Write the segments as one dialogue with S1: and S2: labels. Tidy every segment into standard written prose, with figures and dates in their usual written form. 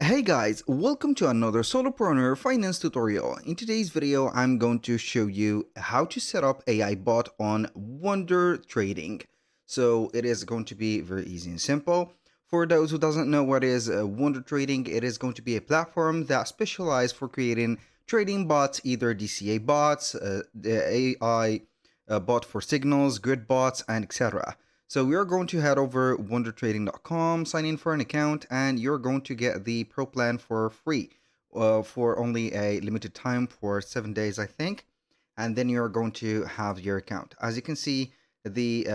S1: Hey guys, welcome to another Solopreneur finance tutorial. In today's video, I'm going to show you how to set up AI bot on Wundertrading. So it is going to be very easy and simple. For those who doesn't know what is Wundertrading, it is going to be a platform that specializes for creating trading bots, either DCA bots, the AI bot for signals, grid bots, and etc. So we are going to head over wundertrading.com, sign in for an account, and you're going to get the pro plan for free for only a limited time for 7 days, I think. And then you're going to have your account. As you can see, the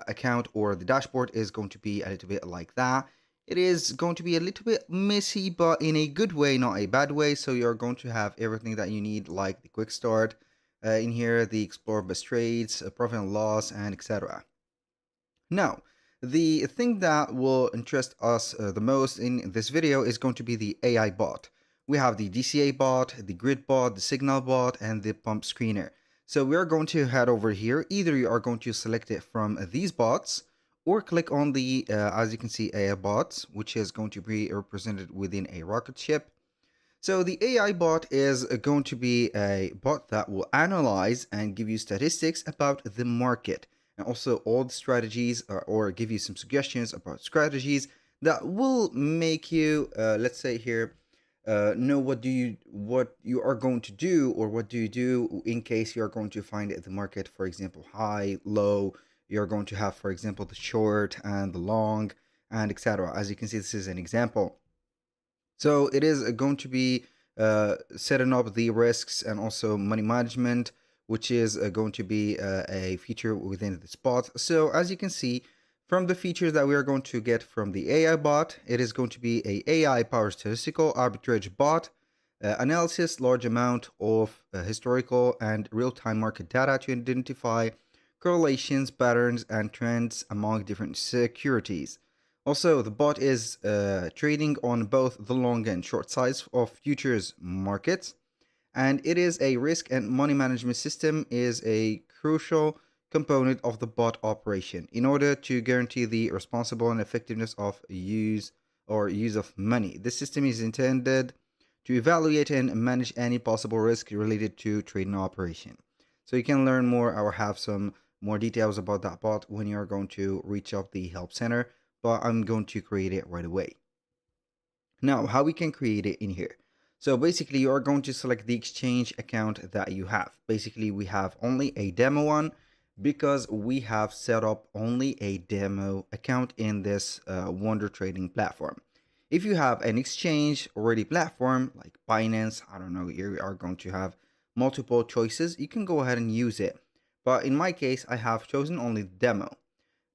S1: account or the dashboard is going to be a little bit like that. It is going to be a little bit messy, but in a good way, not a bad way. So you're going to have everything that you need, like the quick start in here, the explore best trades, profit and loss, and etc. Now, the thing that will interest us the most in this video is going to be the AI bot. We have the DCA bot, the grid bot, the signal bot, and the pump screener. So we are going to head over here. Either you are going to select it from these bots or click on the, as you can see, AI bots, which is going to be represented within a rocket ship. So the AI bot is going to be a bot that will analyze and give you statistics about the market and also all the strategies or give you some suggestions about strategies that will make you, let's say here, know what you are going to do or what do you do in case you are going to find the market, for example, high, low. You're going to have, for example, the short and the long and etc. As you can see, this is an example. So it is going to be setting up the risks and also money management, which is going to be a feature within the bot. So as you can see, from the features that we are going to get from the AI bot, it is going to be a AI powered statistical arbitrage bot, analysis large amount of historical and real-time market data to identify correlations, patterns, and trends among different securities. Also, the bot is trading on both the long and short sides of futures markets, and it is a risk and money management system is a crucial component of the bot operation in order to guarantee the responsible and effectiveness of use of money. This system is intended to evaluate and manage any possible risk related to trading operation. So you can learn more or have some more details about that bot when you're going to reach out the help center, but I'm going to create it right away. Now, how we can create it in here. So basically, you are going to select the exchange account that you have. Basically, we have only a demo one because we have set up only a demo account in this Wundertrading platform. If you have an exchange already platform like Binance, I don't know, you are going to have multiple choices. You can go ahead and use it. But in my case, I have chosen only the demo.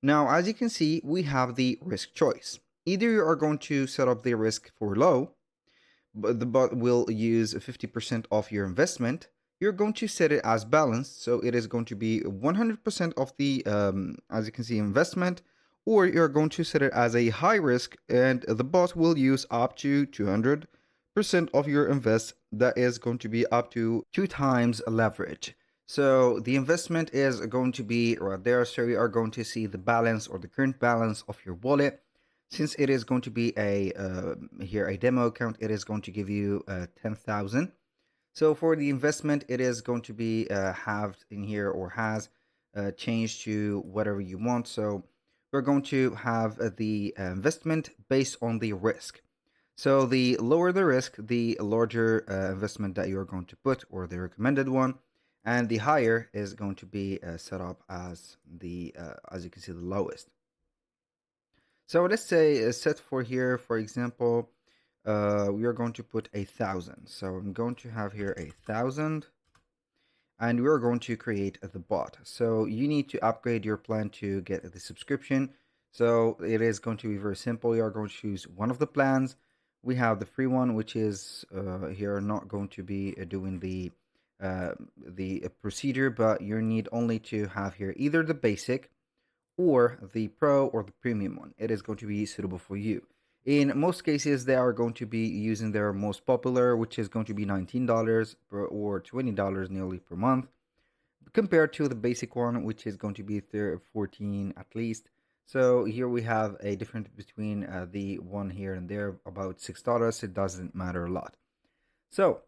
S1: Now, as you can see, we have the risk choice. Either you are going to set up the risk for low, but the bot will use 50% of your investment. You're going to set it as balanced, so it is going to be 100% of the, as you can see, investment, or you're going to set it as a high risk, and the bot will use up to 200% of your invest. That is going to be up to 2 times leverage. So the investment is going to be right there. So you are going to see the balance or the current balance of your wallet. Since it is going to be a here a demo account, it is going to give you 10,000. So for the investment, it is going to be halved in here or has changed to whatever you want. So we're going to have the investment based on the risk. So the lower the risk, the larger investment that you're going to put or the recommended one. And the higher is going to be set up as the, as you can see, the lowest. So let's say set for here, for example, we are going to put 1,000. So I'm going to have here 1,000, and we're going to create the bot. So you need to upgrade your plan to get the subscription. So it is going to be very simple. You are going to choose one of the plans. We have the free one, which is here not going to be doing the procedure, but you need only to have here either the basic or the pro or the premium one. It is going to be suitable for you. In most cases, they are going to be using their most popular, which is going to be $19 or $20 nearly per month, compared to the basic one, which is going to be 14 at least. So here we have a difference between the one here and there, about $6. It doesn't matter a lot. So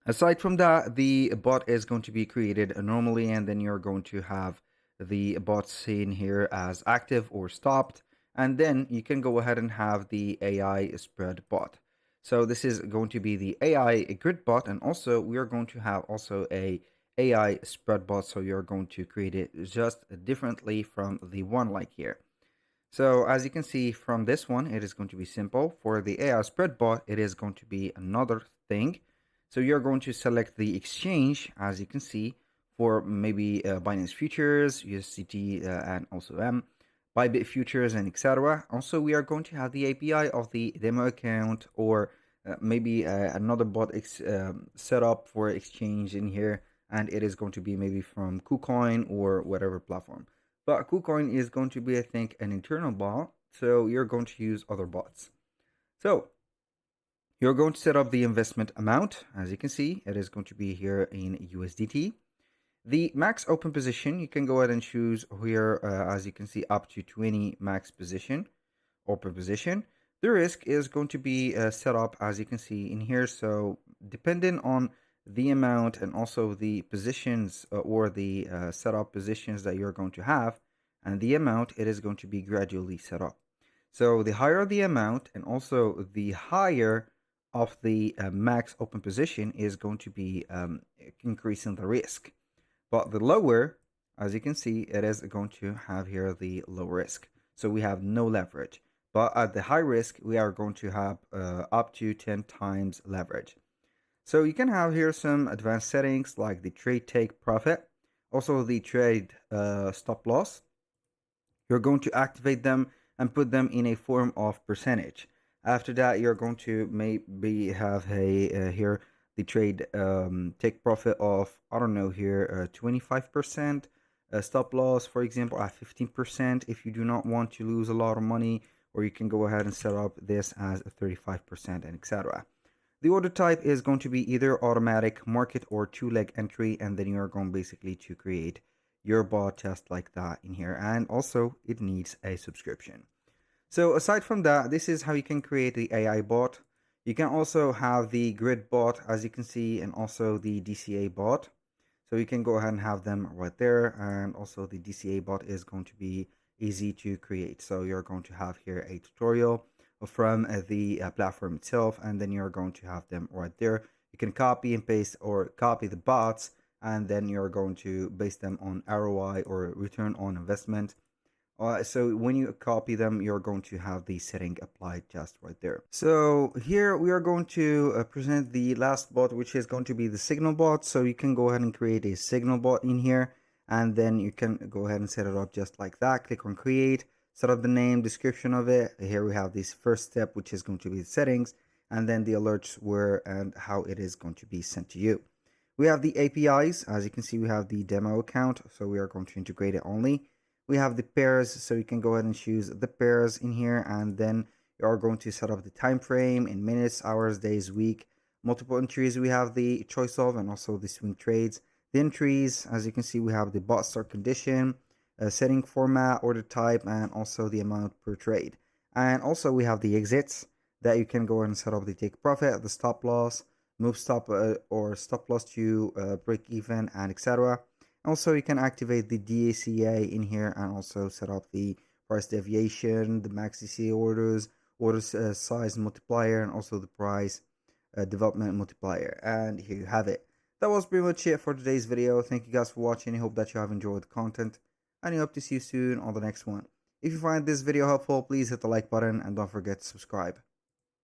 S1: aside from that, the bot is going to be created normally, and then you're going to have the bot seen here as active or stopped. And then you can go ahead and have the AI spread bot. So this is going to be the AI grid bot, and also we are going to have also a AI spread bot. So you're going to create it just differently from the one like here. So as you can see from this one, it is going to be simple. For the AI spread bot, it is going to be another thing. So you're going to select the exchange, as you can see, for maybe Binance Futures, USDT, and also Bybit Futures, and etc. Also, we are going to have the API of the demo account, or maybe another bot set up for exchange in here, and it is going to be maybe from KuCoin or whatever platform. But KuCoin is going to be, I think, an internal bot, so you're going to use other bots. So you're going to set up the investment amount. As you can see, it is going to be here in USDT. The max open position, you can go ahead and choose here, as you can see, up to 20 max position, open position. The risk is going to be set up, as you can see in here. So depending on the amount and also the positions or the setup positions that you're going to have and the amount, it is going to be gradually set up. So the higher the amount and also the higher of the max open position is going to be increasing the risk. But the lower, as you can see, it is going to have here the low risk. So we have no leverage. But at the high risk, we are going to have up to 10 times leverage. So you can have here some advanced settings like the trade take profit, also the trade stop loss. You're going to activate them and put them in a form of percentage. After that, you're going to maybe have a here the trade take profit of, I don't know here, 25%. Stop loss, for example, at 15% if you do not want to lose a lot of money, or you can go ahead and set up this as a 35% and etc. The order type is going to be either automatic, market, or two-leg entry, and then you're going basically to create your bot just like that in here. And also it needs a subscription. So aside from that, this is how you can create the AI bot. You can also have the grid bot, as you can see, and also the DCA bot. So you can go ahead and have them right there. And also the DCA bot is going to be easy to create. So you're going to have here a tutorial from the platform itself, and then you're going to have them right there. You can copy and paste or copy the bots, and then you're going to base them on ROI or return on investment. So when you copy them, you're going to have the setting applied just right there. So here we are going to present the last bot, which is going to be the signal bot. So you can go ahead and create a signal bot in here, and then you can go ahead and set it up just like that. Click on create, set up the name, description of it. Here we have this first step, which is going to be the settings, and then the alerts where and how it is going to be sent to you. We have the APIs. As you can see, we have the demo account, so we are going to integrate it only. We have the pairs, so you can go ahead and choose the pairs in here, and then you are going to set up the time frame in minutes, hours, days, week. Multiple entries we have the choice of, and also the swing trades. The entries, as you can see, we have the bot start condition, setting format, order type, and also the amount per trade. And also we have the exits that you can go ahead and set up the take profit, the stop loss, move stop or stop loss to break even, and etc. Also, you can activate the DACA in here and also set up the price deviation, the max DCA orders, size multiplier, and also the price development multiplier. And here you have it. That was pretty much it for today's video. Thank you guys for watching. I hope that you have enjoyed the content, and I hope to see you soon on the next one. If you find this video helpful, please hit the like button and don't forget to subscribe.